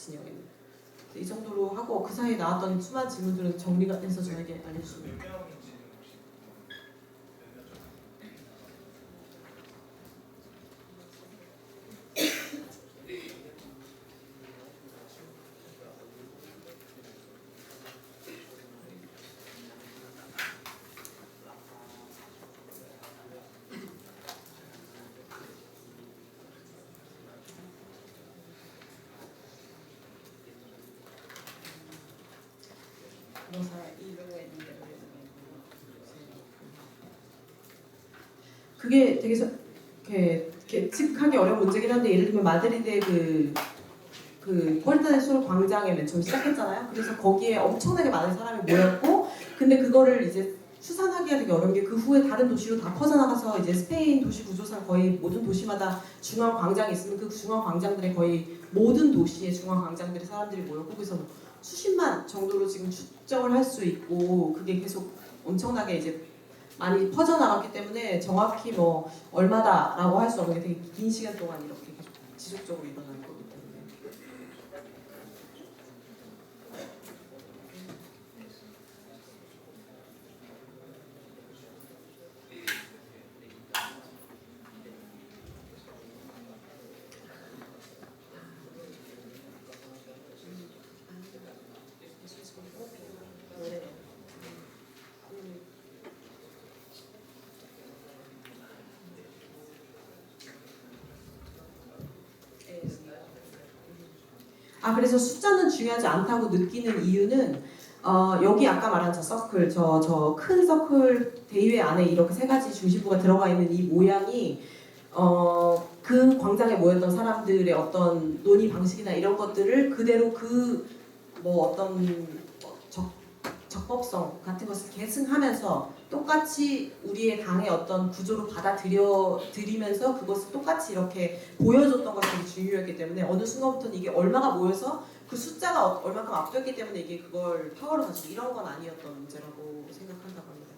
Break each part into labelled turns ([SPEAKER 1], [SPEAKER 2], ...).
[SPEAKER 1] 진영에는. 이 정도로 하고 그 사이에 나왔던 수많은 질문들은 정리가 해서 저에게 알려주시면 돼요. 그게 되게 예측하기 어려운 문제긴 한데, 예를 들면 마드리드의 그 포르타 델 소르 광장에 맨 처음 시작했잖아요. 그래서 거기에 엄청나게 많은 사람이 모였고, 근데 그거를 이제 추산하기가 되게 어려운 게 그 후에 다른 도시로 다 퍼져나가서 이제 스페인 도시 구조상 거의 모든 도시마다 중앙 광장이 있으면 그 중앙 광장들의 거의 모든 도시의 중앙 광장들의 사람들이 모였고, 그래서 수십만 정도로 지금 추정을 할 수 있고, 그게 계속 엄청나게 이제 많이 퍼져나갔기 때문에 정확히 뭐 얼마다라고 할 수 없는 게 되게 긴 시간 동안 이렇게 계속 지속적으로 일어나는 거기 때문에. 그래서 숫자는 중요하지 않다고 느끼는 이유는 여기 아까 말한 저 서클, 저 큰 서클 대회 안에 이렇게 세 가지 중심부가 들어가 있는 이 모양이 그 광장에 모였던 사람들의 어떤 논의 방식이나 이런 것들을 그대로 뭐 어떤 적법성 같은 것을 계승하면서 똑같이 우리의 당의 어떤 구조로 받아들이면서 그것을 똑같이 이렇게 보여줬던 것이 되게 중요했기 때문에 어느 순간부터는 이게 얼마가 모여서 그 숫자가 얼마큼 앞섰기 때문에 이게 그걸 파워로 가지고 이런 건 아니었던 문제라고 생각한다고 합니다.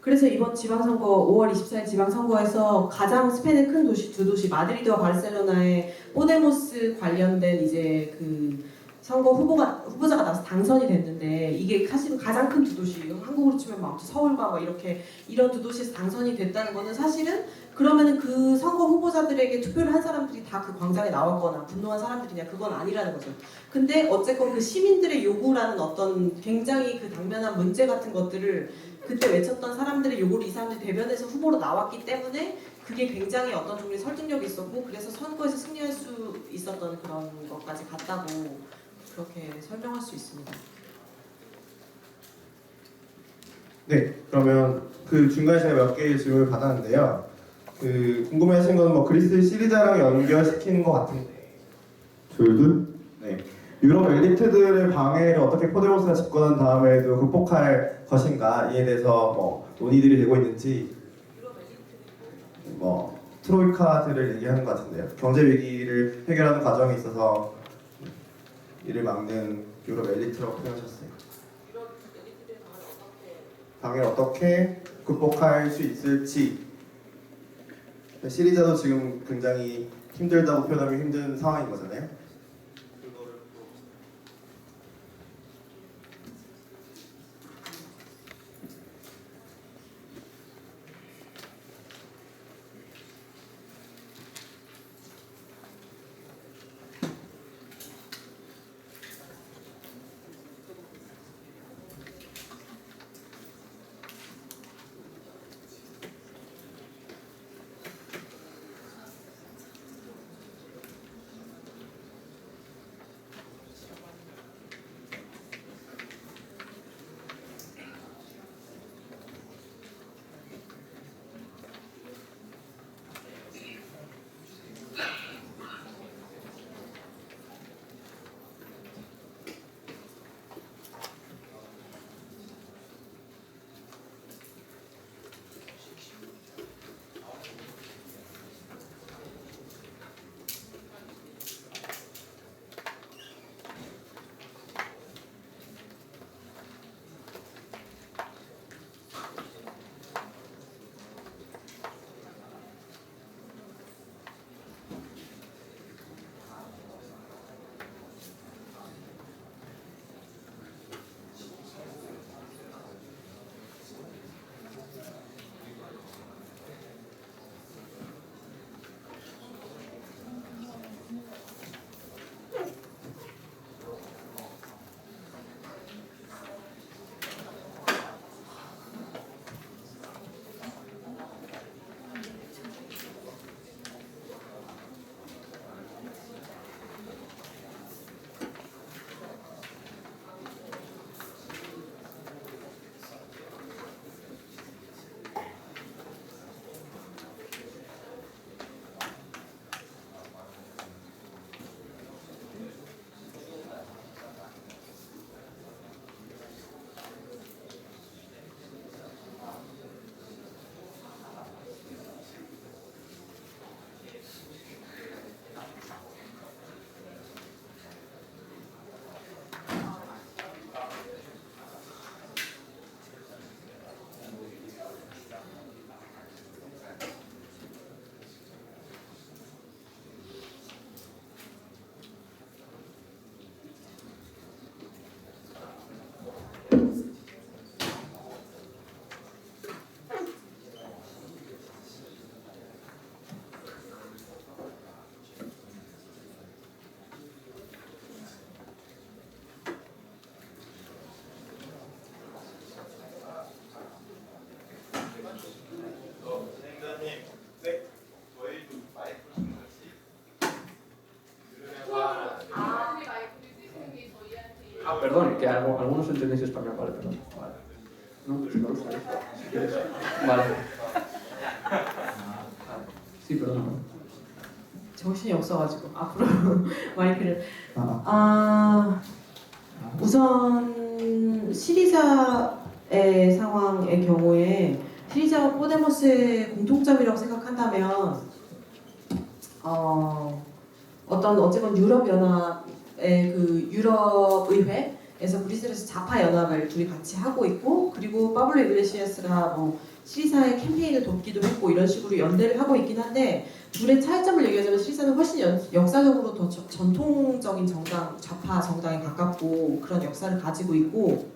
[SPEAKER 1] 그래서 이번 지방선거 5월 24일 지방선거에서 가장 스페인의 큰 도시 두 도시 마드리드와 바르셀로나의 포데모스 관련된 이제 그 선거 후보자가 나와서 당선이 됐는데, 이게 사실은 가장 큰 두 도시, 한국으로 치면 막 서울과 막 이렇게 이런 두 도시에서 당선이 됐다는 거는 사실은 그러면은 그 선거 후보자들에게 투표를 한 사람들이 다 그 광장에 나왔거나 분노한 사람들이냐, 그건 아니라는 거죠. 근데 어쨌건 그 시민들의 요구라는 어떤 굉장히 그 당면한 문제 같은 것들을 그때 외쳤던 사람들의 요구를 이 사람들이 대변해서 후보로 나왔기 때문에 그게 굉장히 어떤 종류의 설득력이 있었고, 그래서 선거에서 승리할 수 있었던 그런 것까지 갔다고 그렇게 설명할 수 있습니다.
[SPEAKER 2] 네, 그러면 그 중간에 제가 몇 개의 질문을 받았는데요. 그 궁금해하신 건 뭐 그리스 시리자랑 연결시키는 것 같은데, 둘? 네. 유럽 엘리트들의 방해를 어떻게 포데모스가 집권한 다음에도 극복할 것인가, 이에 대해서 뭐 논의들이 되고 있는지, 뭐 트로이카들을 얘기하는 것 같은데요. 경제 위기를 해결하는 과정에 있어서 이를 막는 유럽 엘리트라고 표현하셨어요.
[SPEAKER 1] 유럽 엘리트들의
[SPEAKER 2] 방해를 어떻게 극복할 수 있을지. 시리자도 지금 굉장히 힘들다고 표현하면 힘든 상황인 거잖아요.
[SPEAKER 3] Perdón, que algunos entendéis español, vale, perdón. Vale. No, pues no lo sabéis, si quieres. Vale. Sí, perdón.
[SPEAKER 1] 정신이 없어가지고 앞으로 마이크를 우선 시리자의 상황의 경우에 시리자와 포데모스의 공통점이라고 생각한다면 어쨌건 유럽 연합의 그 유럽 의회에서 브뤼셀에서 좌파 연합을 둘이 같이 하고 있고 그리고 파블로 이글레시아스가 뭐 시리자의 캠페인을 돕기도 했고 이런 식으로 연대를 하고 있긴 한데 둘의 차이점을 얘기하자면 시리자는 훨씬 역사적으로 더 전통적인 정당, 좌파 정당에 가깝고 그런 역사를 가지고 있고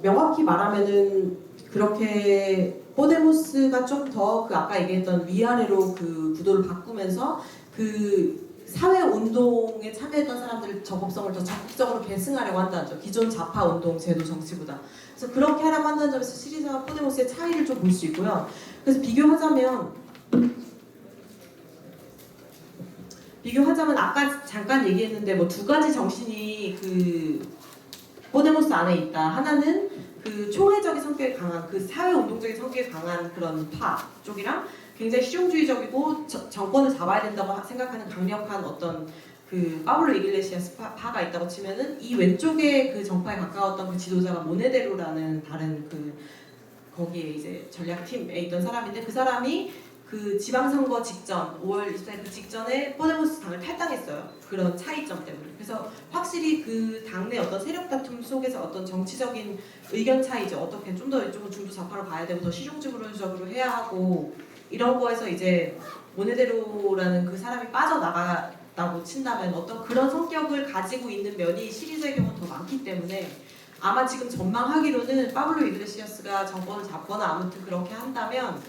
[SPEAKER 1] 명확히 말하면은 그렇게 포데모스가 좀 더 그 아까 얘기했던 위아래로 그 구도를 바꾸면서 그 사회 운동에 참여했던 사람들의 적법성을 더 적극적으로 계승하려고 한다는 점. 기존 좌파 운동 제도 정치보다. 그래서 그렇게 하라고 한다는 점에서 시리자와 포데모스의 차이를 좀 볼 수 있고요. 그래서 비교하자면 아까 잠깐 얘기했는데 뭐 두 가지 정신이 그 포데모스 안에 있다. 하나는 그 총회적인 성격이 강한 그 사회운동적인 성격이 강한 그런 파 쪽이랑 굉장히 실용주의적이고 정권을 잡아야 된다고 생각하는 강력한 어떤 그 파블로 이글레시아스 파가 있다고 치면은 이 왼쪽에 그 정파에 가까웠던 그 지도자가 모네데로라는 다른 그 거기에 이제 전략팀에 있던 사람인데 그 사람이 그 지방선거 직전 5월 24일 그 직전에 포데모스 당을 탈당했어요. 그런 차이점 때문에. 그래서 확실히 그 당내 어떤 세력 다툼 속에서 어떤 정치적인 의견 차이죠. 어떻게 좀 더 이쪽은 중도 좌파로 가야 되고 더 실용적으로 해야 하고 이런 거에서 이제 모네데로라는 그 사람이 빠져나갔다고 친다면 어떤 그런 성격을 가지고 있는 면이 시리즈의 경우는 더 많기 때문에 아마 지금 전망하기로는 파블로 이글레시아스가 정권을 잡거나 아무튼 그렇게 한다면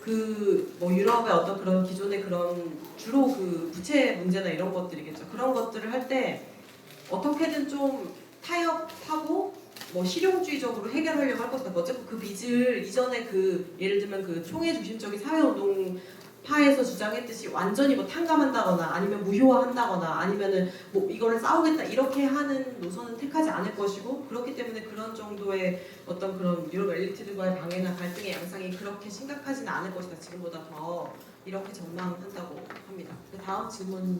[SPEAKER 1] 그 뭐 유럽의 어떤 그런 기존의 그런 주로 그 부채 문제나 이런 것들이겠죠. 그런 것들을 할 때 어떻게든 좀 타협하고 뭐 실용주의적으로 해결하려고 할 것 같아요. 어쨌든 그 빚을 이전에 그 예를 들면 그 총회 중심적인 사회운동 파에서 주장했듯이 완전히 뭐 탕감한다거나 아니면 무효화한다거나 아니면은 뭐 이거를 싸우겠다 이렇게 하는 노선은 택하지 않을 것이고 그렇기 때문에 그런 정도의 어떤 그런 유럽 엘리트들과의 방해나 갈등의 양상이 그렇게 심각하지는 않을 것이다. 지금보다 더 이렇게 전망한다고 합니다. 다음 질문.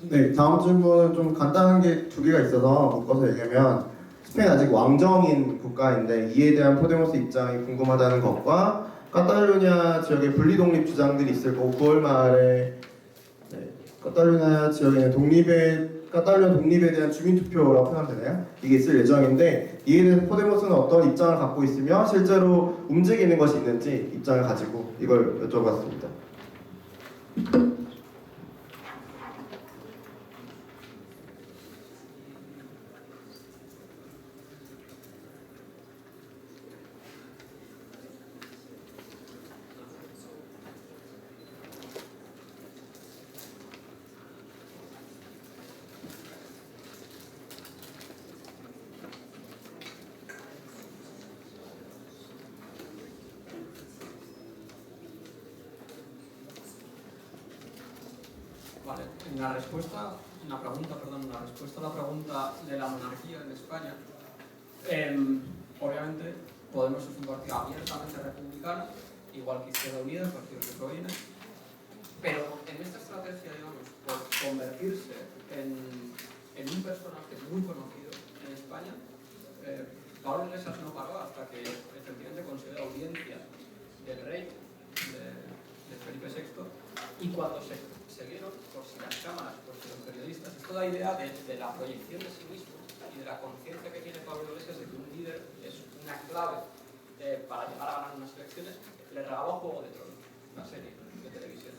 [SPEAKER 2] 네, 다음 질문은 좀 간단한 게 두 개가 있어서 묶어서 얘기하면 스페인 아직 왕정인 국가인데 이에 대한 포데모스 입장이 궁금하다는 것과 카탈루냐 지역의 분리 독립 주장들이 있을 거고 9월 말에 카탈루냐 지역에는 카탈루냐 독립에 대한 주민 투표라고 표현하면 되나요? 이게 있을 예정인데 이에 대해서 포데모스는 어떤 입장을 갖고 있으며 실제로 움직이는 것이 있는지 입장을 가지고 이걸 여쭤봤습니다.
[SPEAKER 3] Vale, la respuesta a la pregunta de la monarquía en España, obviamente Podemos es un partido abiertamente republicano, igual que Izquierda Unida, el partido que proviene, pero en esta estrategia, digamos, por convertirse en un personaje muy conocido en España, Pablo Iglesias no paró hasta que efectivamente consiguió la audiencia del rey, de Felipe VI, y cuando se vieron, por si las cámaras, por si los periodistas, es toda idea de la proyección de sí mismo y de la conciencia que tiene Pablo Iglesias de que un líder es una clave para llegar a ganar unas elecciones. Le regaló Juego de Tronos, una serie de televisión.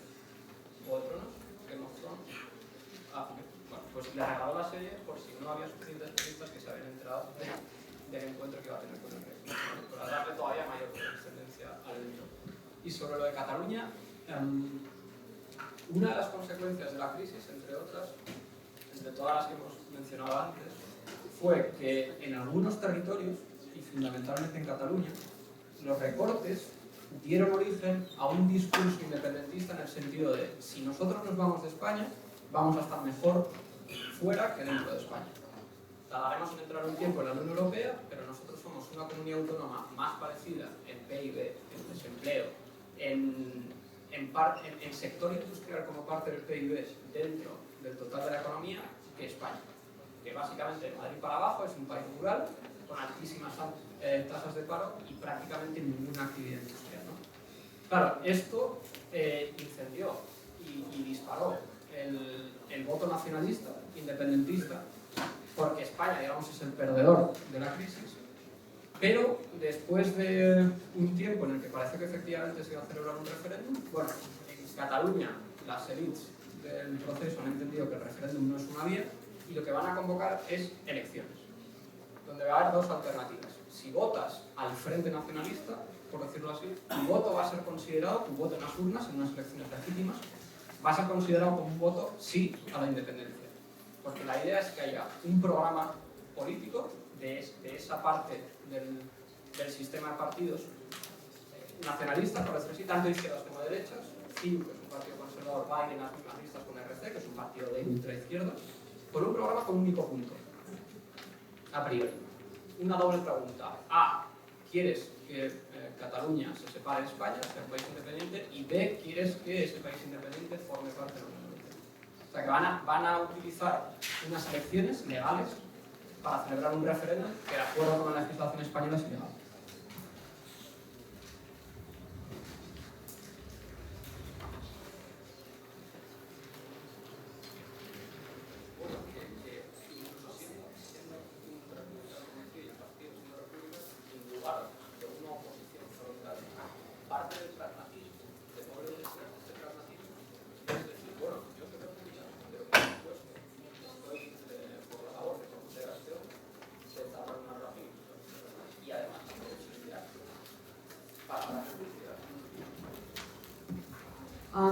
[SPEAKER 3] Juego de Tronos, Game of Thrones. Bueno, pues le regaló la serie por si no había suficientes periodistas que se habían enterado del encuentro que iba a tener con el rey, para darle todavía mayor trascendencia al libro. Y sobre lo de Cataluña, una de las consecuencias de la crisis, entre otras, entre todas las que hemos mencionado antes, fue que en algunos territorios, y fundamentalmente en Cataluña, los recortes dieron origen a un discurso independentista en el sentido de si nosotros nos vamos de España, vamos a estar mejor fuera que dentro de España. tardaremos en entrar un tiempo en la Unión Europea, pero nosotros somos una comunidad autónoma más parecida en PIB, en desempleo, en sector industrial como parte del PIB dentro del total de la economía que España, que básicamente de Madrid para abajo es un país rural con altísimas tasas de paro y prácticamente ninguna actividad industrial, ¿no? Claro, esto incendió y disparó el voto nacionalista, independentista, porque España, digamos, es el perdedor de la crisis, pero después de un tiempo en el que parece que efectivamente se iba a celebrar un referéndum, bueno, en Cataluña las élites del proceso han entendido que el referéndum no es una vía y lo que van a convocar es elecciones, donde va a haber dos alternativas. Si votas al Frente Nacionalista, por decirlo así, tu voto va a ser considerado, tu voto en las urnas, en unas elecciones legítimas, va a ser considerado como un voto sí a la independencia. Porque la idea es que haya un programa político de esa parte del sistema de partidos nacionalistas, por decirlo así, tanto izquierdas como derechas, CiU, que es un partido conservador, va a ir en las mismas listas con RC, que es un partido de ultraizquierda, por un programa con un único punto, a priori. Una doble pregunta. A, ¿quieres que Cataluña se separe de España, sea un país independiente? Y B, ¿quieres que ese país independiente forme parte de la Unión Europea? O sea, que van a utilizar unas elecciones legales para celebrar un referéndum que, de acuerdo con la legislación española, es ilegal.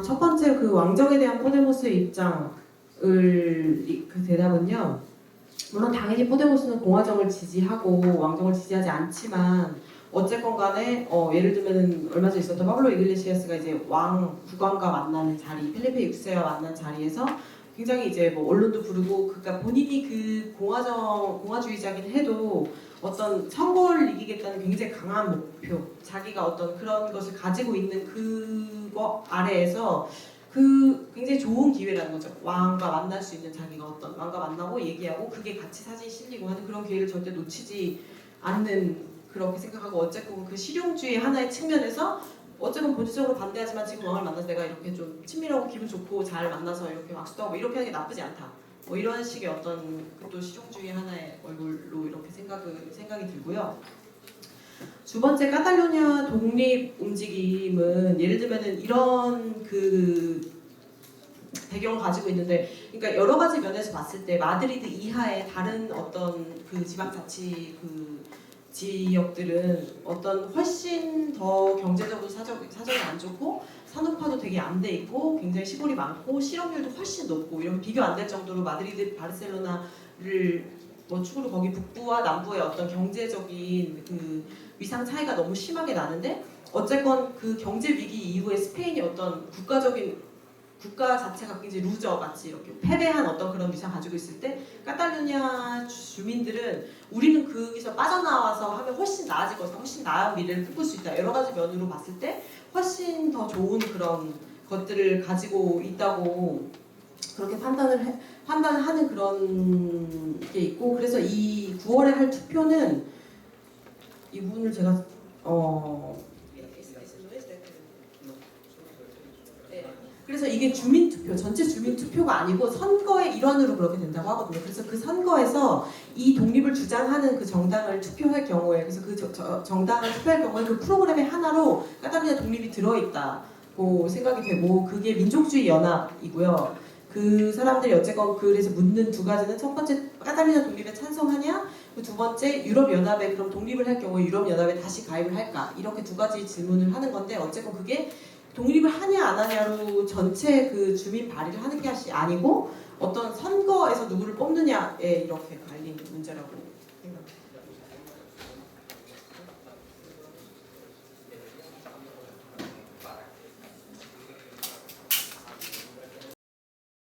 [SPEAKER 1] 첫 번째 그 왕정에 대한 포데모스의 입장을 그 대답은요. 물론 당연히 포데모스는 공화정을 지지하고 왕정을 지지하지 않지만 어쨌건 간에 예를 들면 얼마 전에 있었던 파블로 이글레시아스가 이제 왕 국왕과 만나는 자리, 펠리페 6세와 만난 자리에서 굉장히 이제 뭐 언론도 부르고 그러니까 본인이 그 공화주의자긴 해도 어떤 선거를 이기겠다는 굉장히 강한 목표, 자기가 어떤 그런 것을 가지고 있는 그거 아래에서 그 굉장히 좋은 기회라는 거죠. 왕과 만날 수 있는 자기가 어떤 왕과 만나고 얘기하고 그게 같이 사진 실리고 하는 그런 기회를 절대 놓치지 않는 그렇게 생각하고 어쨌건 그 실용주의 하나의 측면에서 어쨌건 본질적으로 반대하지만 지금 왕을 만나서 내가 이렇게 좀 친밀하고 기분 좋고 잘 만나서 이렇게 악수도 하고 이렇게 하는 게 나쁘지 않다. 뭐 이런 식의 어떤 또 실용주의 하나의 얼굴로 이렇게 생각이 들고요. 두 번째 카탈루냐 독립 움직임은 예를 들면은 이런 그 배경을 가지고 있는데, 그러니까 여러 가지 면에서 봤을 때 마드리드 이하의 다른 어떤 그 지방자치 그 지역들은 어떤 훨씬 더 경제적으로 사정이 안 좋고 산업화도 되게 안 돼 있고 굉장히 시골이 많고 실업률도 훨씬 높고 이런 비교 안 될 정도로 마드리드, 바르셀로나를 뭐 축으로 거기 북부와 남부의 어떤 경제적인 그 위상 차이가 너무 심하게 나는데 어쨌건 그 경제 위기 이후에 스페인이 어떤 국가 자체가 굉장히 루저 같이 이렇게 패배한 어떤 그런 위상 가지고 있을 때 카탈루냐 주민들은 우리는 거기서 빠져나와서 하면 훨씬 나아질 것이다, 훨씬 나은 미래를 꿈꿀 수 있다. 여러 가지 면으로 봤을 때 훨씬 더 좋은 그런 것들을 가지고 있다고 그렇게 판단하는 그런 게 있고, 그래서 이 9월에 할 투표는 이 부분을 제가 그래서 이게 주민투표, 전체 주민투표가 아니고 선거의 일환으로 그렇게 된다고 하거든요. 그래서 그 선거에서 이 독립을 주장하는 그 정당을 투표할 경우에, 그래서 그 정당을 투표할 경우에 그 프로그램의 하나로 카탈루냐 독립이 들어있다고 생각이 되고, 그게 민족주의 연합이고요. 그 사람들이 어쨌건 그래서 묻는 두 가지는 첫 번째 카탈루냐 독립에 찬성하냐, 두 번째 유럽연합에 그럼 독립을 할 경우에 유럽연합에 다시 가입을 할까, 이렇게 두 가지 질문을 하는 건데 어쨌건 그게 독립을 하냐 안 하냐로 전체 그 주민 발의를 하는 게 아니고 어떤 선거에서 누구를 뽑느냐에 이렇게 갈린 문제라고